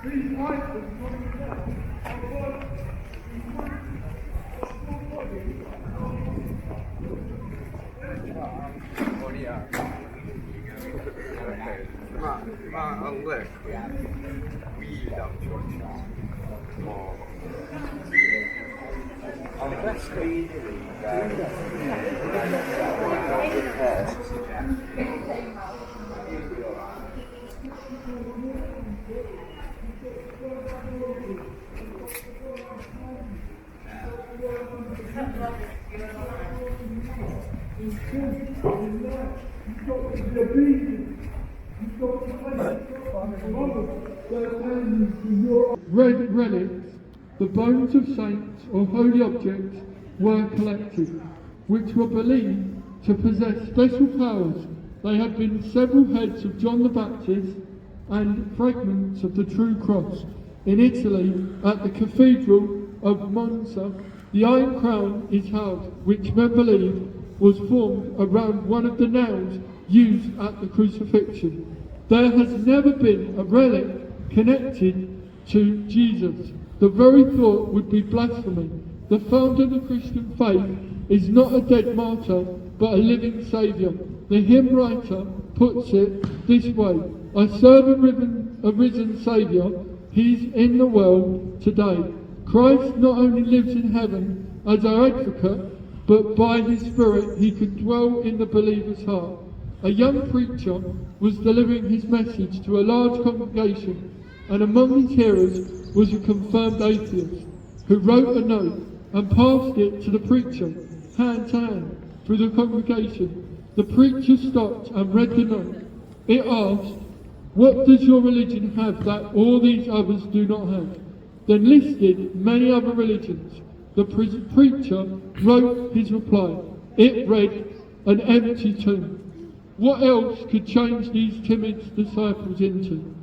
Ma allora qui da Red relics, the bones of saints or holy objects, were collected, which were believed to possess special powers. They had been several heads of John the Baptist and fragments of the true cross. In Italy, at the Cathedral of Monza, the Iron Crown is held, which men believe was formed around one of the nails used at the crucifixion. There has never been a relic connected to Jesus. The very thought would be blasphemy. The founder of the Christian faith is not a dead martyr, but a living saviour. The hymn writer puts it this way: I serve a risen saviour, he's in the world today. Christ not only lives in heaven as our advocate, but by his Spirit he could dwell in the believer's heart. A young preacher was delivering his message to a large congregation, and among his hearers was a confirmed atheist, who wrote a note and passed it to the preacher, hand to hand, through the congregation. The preacher stopped and read the note. It asked, what does your religion have that all these others do not have? Then listed many other religions. The preacher wrote his reply. It read, an empty tomb. What else could change these timid disciples into?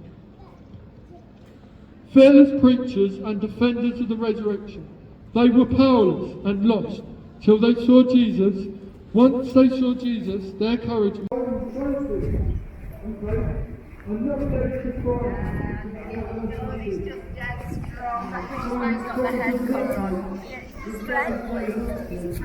Fearless preachers and defenders of the resurrection. They were powerless and lost till they saw Jesus. Once they saw Jesus, their courage He's just dead strong. I think he's got the head cover on. He's splendid. He's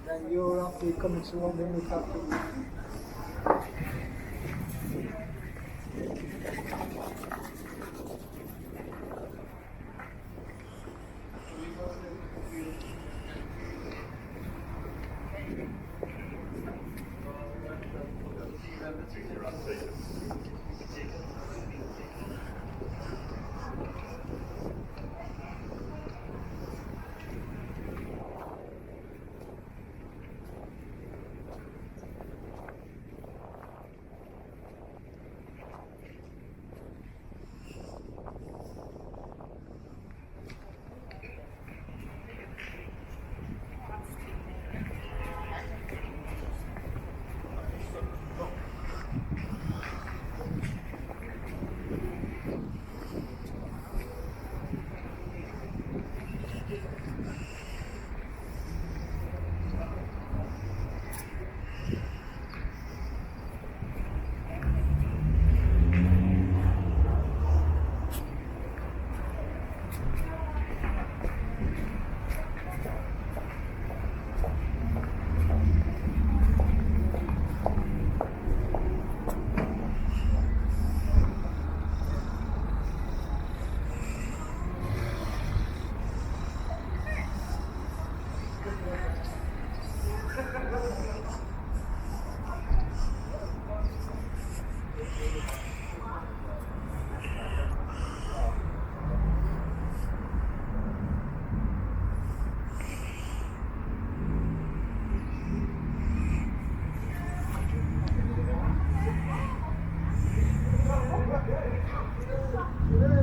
Then you're after you come to London with that. Thank you.